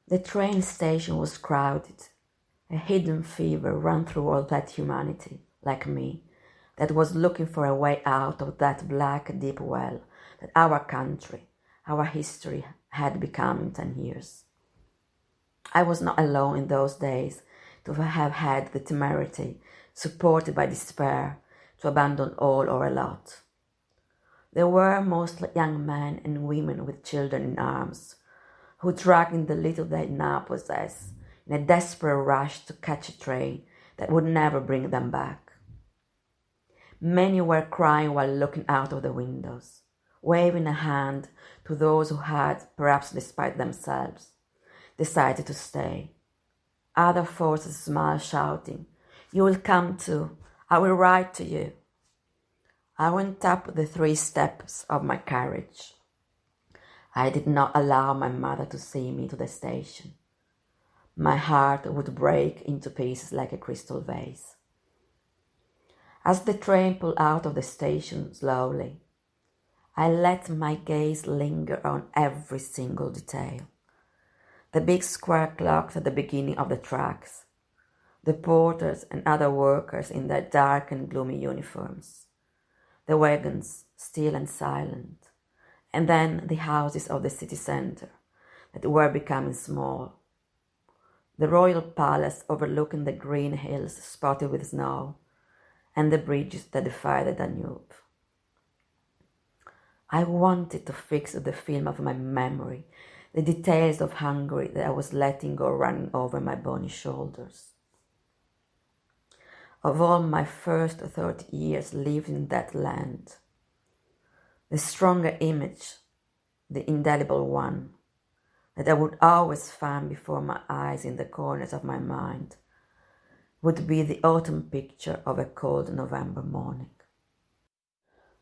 The train station was crowded. A hidden fever ran through all that humanity, like me, that was looking for a way out of that black, deep well that our country, our history had become in 10 years. I was not alone in those days to have had the temerity, supported by despair, to abandon all or a lot. There were mostly young men and women with children in arms, who dragged in the little they now possess in a desperate rush to catch a train that would never bring them back. Many were crying while looking out of the windows, waving a hand to those who had, perhaps despite themselves, decided to stay. Other forces smiled, shouting, "You will come too. I will write to you." I went up the 3 steps of my carriage. I did not allow my mother to see me to the station. My heart would break into pieces like a crystal vase. As the train pulled out of the station slowly, I let my gaze linger on every single detail. The big square clocks at the beginning of the tracks, the porters and other workers in their dark and gloomy uniforms, the wagons, still and silent, and then the houses of the city centre that were becoming small, the royal palace overlooking the green hills spotted with snow, and the bridges that defy the Danube. I wanted to fix the film of my memory, the details of Hungary that I was letting go running over my bony shoulders. Of all my first 30 years lived in that land, the stronger image, the indelible one, that I would always find before my eyes in the corners of my mind, would be the autumn picture of a cold November morning.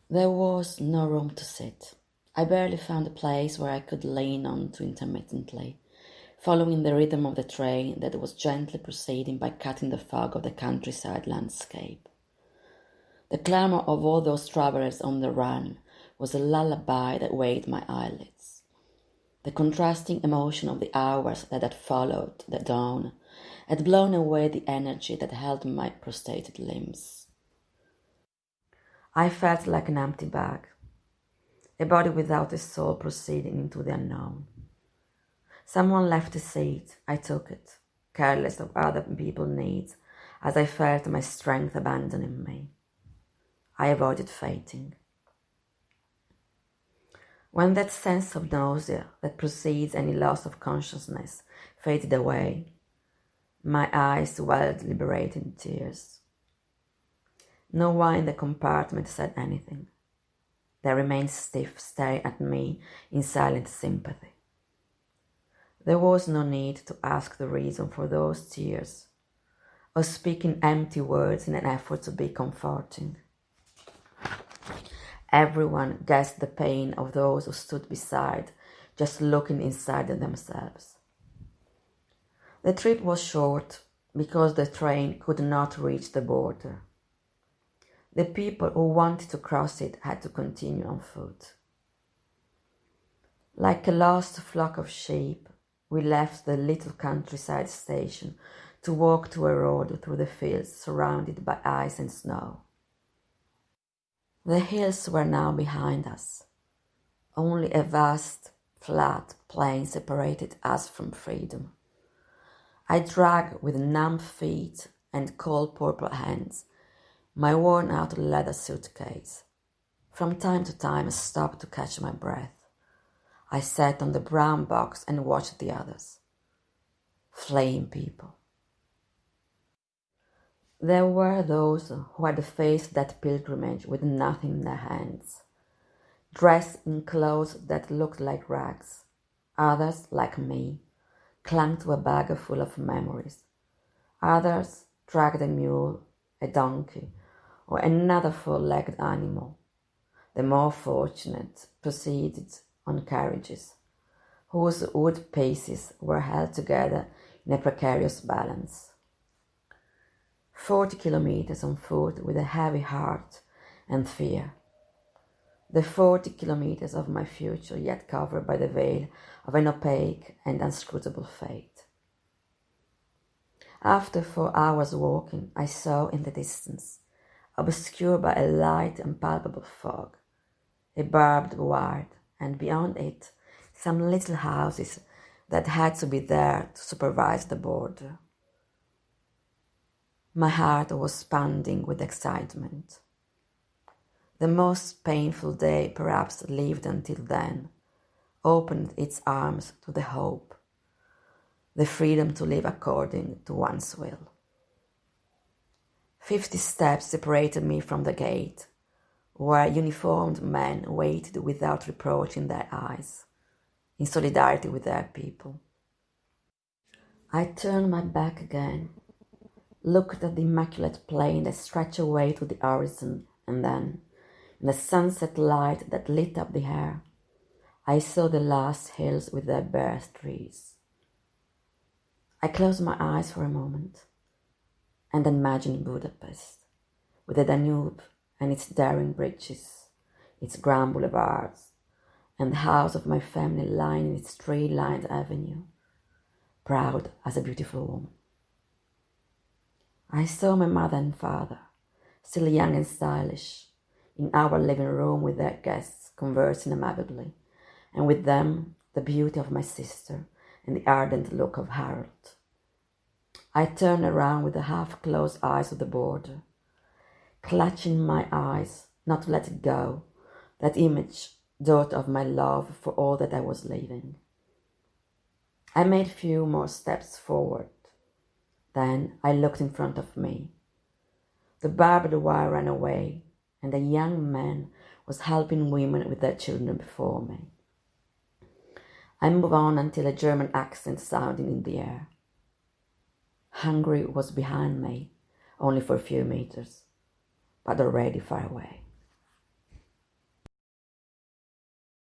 There was no room to sit. I barely found a place where I could lean on to intermittently, following the rhythm of the train that was gently proceeding by cutting the fog of the countryside landscape. The clamour of all those travellers on the run was a lullaby that waked my eyelids. The contrasting emotion of the hours that had followed the dawn had blown away the energy that held my prostrated limbs. I felt like an empty bag, a body without a soul proceeding into the unknown. Someone left a seat, I took it, careless of other people's needs, as I felt my strength abandoning me. I avoided fainting. When that sense of nausea that precedes any loss of consciousness faded away, my eyes welled liberating tears. No one in the compartment said anything. They remained stiff, staring at me in silent sympathy. There was no need to ask the reason for those tears, or speaking empty words in an effort to be comforting. Everyone guessed the pain of those who stood beside, just looking inside themselves. The trip was short because the train could not reach the border. The people who wanted to cross it had to continue on foot. Like a lost flock of sheep, we left the little countryside station to walk to a road through the fields surrounded by ice and snow. The hills were now behind us. Only a vast, flat plain separated us from freedom. I dragged with numb feet and cold purple hands my worn-out leather suitcase. From time to time I stopped to catch my breath. I sat on the brown box and watched the others. Fleeing people. There were those who had faced that pilgrimage with nothing in their hands, dressed in clothes that looked like rags. Others, like me, clung to a bag full of memories. Others dragged a mule, a donkey, or another four-legged animal. The more fortunate proceeded on carriages, whose wood pieces were held together in a precarious balance. 40 kilometers on foot with a heavy heart and fear. the 40 kilometers of my future yet covered by the veil of an opaque and inscrutable fate. After 4 hours walking, I saw in the distance, obscured by a light and palpable fog, a barbed wire, and beyond it, some little houses that had to be there to supervise the border. My heart was pounding with excitement. The most painful day perhaps lived until then opened its arms to the hope, the freedom to live according to one's will. 50 steps separated me from the gate, where uniformed men waited without reproach in their eyes, in solidarity with their people. I turned my back again, looked at the immaculate plain that stretched away to the horizon, and then, in the sunset light that lit up the air, I saw the last hills with their bare trees. I closed my eyes for a moment and imagined Budapest, with the Danube and its daring bridges, its grand boulevards, and the house of my family lying in its tree-lined avenue, proud as a beautiful woman. I saw my mother and father, still young and stylish, in our living room with their guests, conversing amicably, and with them the beauty of my sister and the ardent look of Harold. I turned around with the half-closed eyes of the border, clutching my eyes, not to let it go, that image, daughter of my love for all that I was leaving. I made few more steps forward. Then I looked in front of me. The barbed wire ran away, and a young man was helping women with their children before me. I moved on until a German accent sounded in the air. Hungary was behind me, only for a few meters, but already far away.